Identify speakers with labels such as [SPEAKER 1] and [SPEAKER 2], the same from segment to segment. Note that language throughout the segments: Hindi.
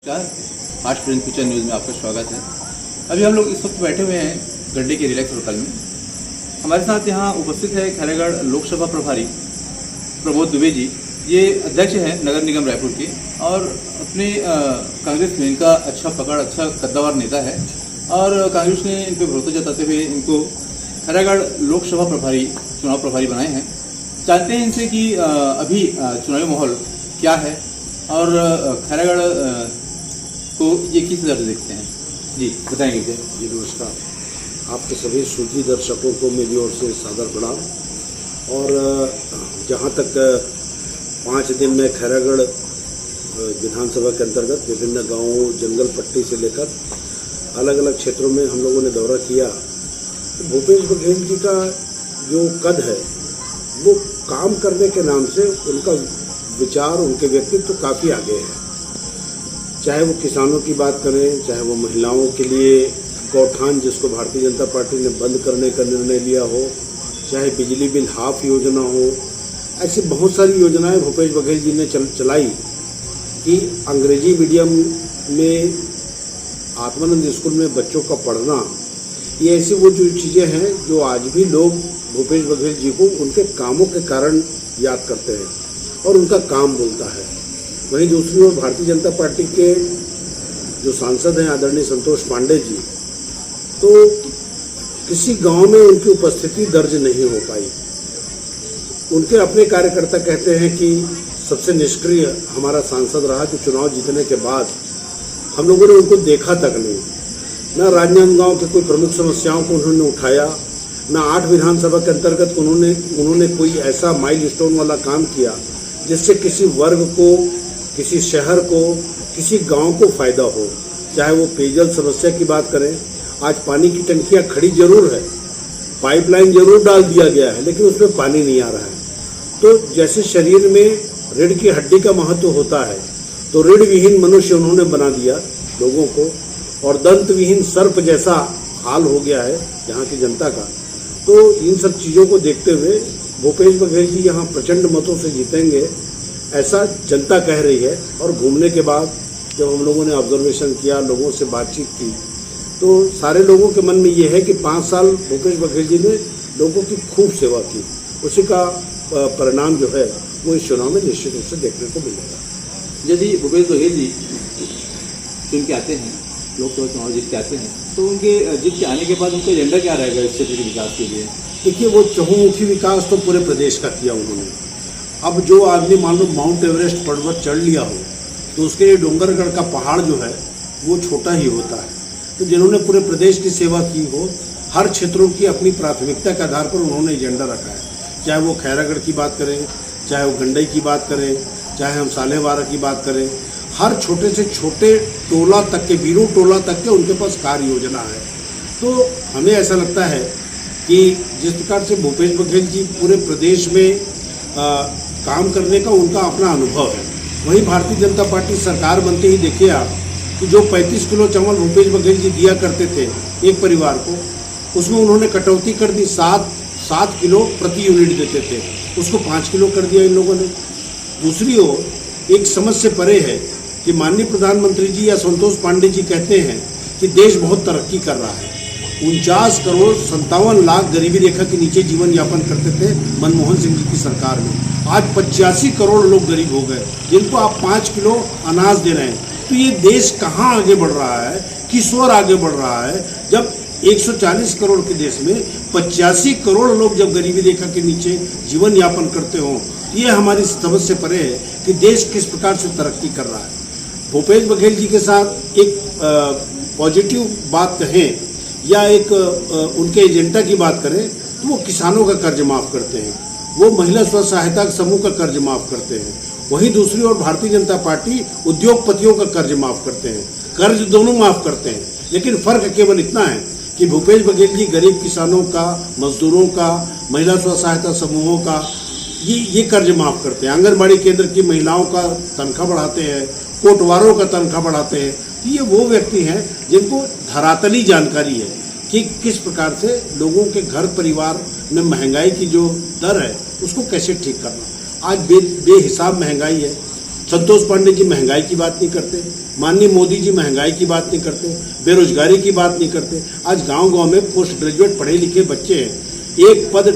[SPEAKER 1] नमस्कार, फास्ट प्रिंट फ्यूचर न्यूज़ में आपका स्वागत है। अभी हम लोग इस वक्त बैठे हुए हैं गड्ढे के रिलैक्स होटल में। हमारे साथ यहाँ उपस्थित है खैरागढ़ लोकसभा प्रभारी प्रबोध दुबे जी। ये अध्यक्ष हैं नगर निगम रायपुर के और अपने कांग्रेस में इनका अच्छा पकड़, अच्छा कद्दावर नेता है और कांग्रेस ने इन पर भरोसा जताते हुए इनको खैरागढ़ लोकसभा प्रभारी, चुनाव प्रभारी बनाए हैं। जानते हैं इनसे कि अभी चुनावी माहौल क्या है और खैरागढ़ को ये किस तरह से देखते हैं। जी बताएंगे क्या?
[SPEAKER 2] जी नमस्कार, आपके सभी सूची दर्शकों को मेरी ओर से सादर प्रणाम। और जहाँ तक 5 दिन में खैरागढ़ विधानसभा के अंतर्गत विभिन्न गांवों, जंगल पट्टी से लेकर अलग अलग क्षेत्रों में हम लोगों ने दौरा किया, तो भूपेश बघेल जी का जो कद है वो काम करने के नाम से उनका विचार, उनके व्यक्तित्व तो काफ़ी आगे है। चाहे वो किसानों की बात करें, चाहे वो महिलाओं के लिए गौठान जिसको भारतीय जनता पार्टी ने बंद करने का निर्णय लिया हो, चाहे बिजली बिल हाफ योजना हो, ऐसी बहुत सारी योजनाएं भूपेश बघेल जी ने चलाई कि अंग्रेजी मीडियम में आत्मानंद स्कूल में बच्चों का पढ़ना, ये ऐसी वो जो चीज़ें हैं जो आज भी लोग भूपेश बघेल जी को उनके कामों के कारण याद करते हैं और उनका काम बोलता है। वहीं दूसरी ओर भारतीय जनता पार्टी के जो सांसद हैं आदरणीय संतोष पांडे जी, तो किसी गांव में उनकी उपस्थिति दर्ज नहीं हो पाई। उनके अपने कार्यकर्ता कहते हैं कि सबसे निष्क्रिय हमारा सांसद रहा, जो चुनाव जीतने के बाद हम लोगों ने उनको देखा तक नहीं। न राजनांदगांव के कोई प्रमुख समस्याओं को उन्होंने उठाया, न 8 विधानसभा के अंतर्गत उन्होंने कोई ऐसा माइलस्टोन वाला काम किया जिससे किसी वर्ग को, किसी शहर को, किसी गांव को फायदा हो। चाहे वो पेयजल समस्या की बात करें, आज पानी की टंकियां खड़ी जरूर है, पाइपलाइन जरूर डाल दिया गया है, लेकिन उसमें पानी नहीं आ रहा है। तो जैसे शरीर में रीढ़ की हड्डी का महत्व होता है, तो रीढ़ विहीन मनुष्य उन्होंने बना दिया लोगों को, और दंत विहीन सर्प जैसा हाल हो गया है यहाँ की जनता का। तो इन सब चीज़ों को देखते हुए भूपेश बघेल जी यहाँ प्रचंड मतों से जीतेंगे, ऐसा जनता कह रही है। और घूमने के बाद जब हम लोगों ने ऑब्जर्वेशन किया, लोगों से बातचीत की, तो सारे लोगों के मन में ये है कि 5 साल भूपेश बघेल जी ने लोगों की खूब सेवा की, उसी का परिणाम जो है वो इस चुनाव में निश्चित रूप से देखने को मिलेगा।
[SPEAKER 1] यदि भूपेश बघेल जी चुन के आते हैं, लोकसभा चुनाव जीत के आते हैं, तो उनके जीत के आने के बाद उनका एजेंडा क्या रहेगा इस क्षेत्र के विकास के लिए?
[SPEAKER 2] देखिए, वो चहुमुखी विकास तो पूरे प्रदेश का किया उन्होंने। अब जो आदमी मान लो माउंट एवरेस्ट पर्वत चढ़ लिया हो, तो उसके लिए डोंगरगढ़ का पहाड़ जो है वो छोटा ही होता है। तो जिन्होंने पूरे प्रदेश की सेवा की हो, हर क्षेत्रों की अपनी प्राथमिकता के आधार पर उन्होंने एजेंडा रखा है। चाहे वो खैरागढ़ की बात करें, चाहे वो गंडई की बात करें, चाहे हम सालेवारा की बात करें, हर छोटे से छोटे टोला तक के, बीरू टोला तक के उनके पास कार्य योजना है। तो हमें ऐसा लगता है कि जिस प्रकार से भूपेश बघेल जी पूरे प्रदेश में काम करने का उनका अपना अनुभव है, वहीं भारतीय जनता पार्टी सरकार बनते ही देखिए आप कि जो 35 किलो चावल भूपेश बघेल जी दिया करते थे एक परिवार को, उसमें उन्होंने कटौती कर दी। 7 किलो प्रति यूनिट देते थे, उसको 5 किलो कर दिया इन लोगों ने। दूसरी ओर एक समझ से परे है कि माननीय प्रधानमंत्री जी या संतोष पांडे जी कहते हैं कि देश बहुत तरक्की कर रहा है। 49 करोड़ 57 लाख गरीबी रेखा के नीचे जीवन यापन करते थे मनमोहन सिंह जी की सरकार में। आज 85 करोड़ लोग गरीब हो गए, जिनको आप 5 किलो अनाज दे रहे हैं। तो ये देश कहाँ आगे बढ़ रहा है, किस ओर आगे बढ़ रहा है, जब 140 करोड़ के देश में 85 करोड़ लोग जब गरीबी रेखा के नीचे जीवन यापन करते हों। ये हमारी समझ से परे है कि देश किस प्रकार से तरक्की कर रहा है। भूपेश बघेल जी के साथ एक पॉजिटिव बात कहें या एक उनके एजेंडा की बात करें, तो वो किसानों का कर्ज माफ़ करते हैं, वो महिला स्व सहायता समूह का कर्ज माफ़ करते हैं। वहीं दूसरी ओर भारतीय जनता पार्टी उद्योगपतियों का कर्ज माफ़ करते हैं। कर्ज दोनों माफ़ करते हैं, लेकिन फ़र्क केवल इतना है कि भूपेश बघेल जी गरीब किसानों का, मजदूरों का, महिला स्व सहायता समूहों का ये कर्ज माफ़ करते हैं। आंगनबाड़ी केंद्र की महिलाओं का तनख्वाह बढ़ाते हैं, कोटवारों का तनख्वाह बढ़ाते हैं। तो ये वो व्यक्ति हैं जिनको धरातली जानकारी है कि किस प्रकार से लोगों के घर परिवार में महंगाई की जो दर है उसको कैसे ठीक करना। आज बेहिसाब महंगाई है, संतोष पांडे जी महंगाई की बात नहीं करते, माननीय मोदी जी महंगाई की बात नहीं करते, बेरोजगारी की बात नहीं करते। आज गांव-गांव में पोस्ट ग्रेजुएट पढ़े लिखे बच्चे हैं, एक पद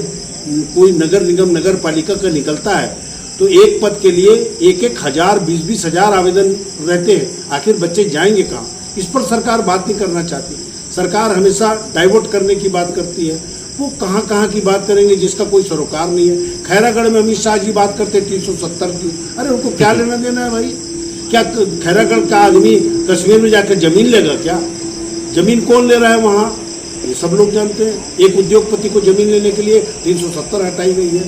[SPEAKER 2] कोई नगर निगम नगर पालिका का निकलता है तो एक पद के लिए 1,000 20 हजार आवेदन रहते हैं। आखिर बच्चे जाएंगे कहाँ? इस पर सरकार बात नहीं करना चाहती। सरकार हमेशा डाइवर्ट करने की बात करती है। वो कहाँ की बात करेंगे जिसका कोई सरोकार नहीं है। खैरागढ़ में अमित शाह जी बात करते 370 की, अरे उनको क्या लेना देना है भाई? क्या खैरागढ़ का आदमी कश्मीर में जाकर जमीन लेगा क्या? जमीन कौन ले रहा है वहाँ? ये सब लोग जानते हैं। एक उद्योगपति को जमीन लेने के लिए 370 हटाई गई है।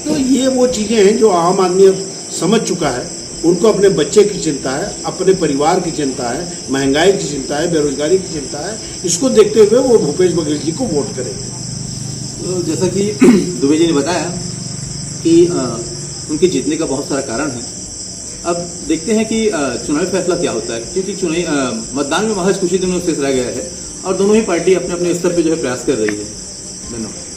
[SPEAKER 2] तो ये वो चीजें हैं जो आम आदमी अब समझ चुका है। उनको अपने बच्चे की चिंता है, अपने परिवार की चिंता है, महंगाई की चिंता है, बेरोजगारी की चिंता है। इसको देखते हुए वो भूपेश बघेल जी को वोट करेंगे।
[SPEAKER 1] तो जैसा कि दुबे जी ने बताया कि उनके जीतने का बहुत सारा कारण है। अब देखते हैं कि चुनावी फैसला क्या होता है, क्योंकि चुनावी मतदान में महज कुछ ही दिनों शेष रह गया है और दोनों ही पार्टी अपने अपने स्तर पर जो है प्रयास कर रही है। धन्यवाद।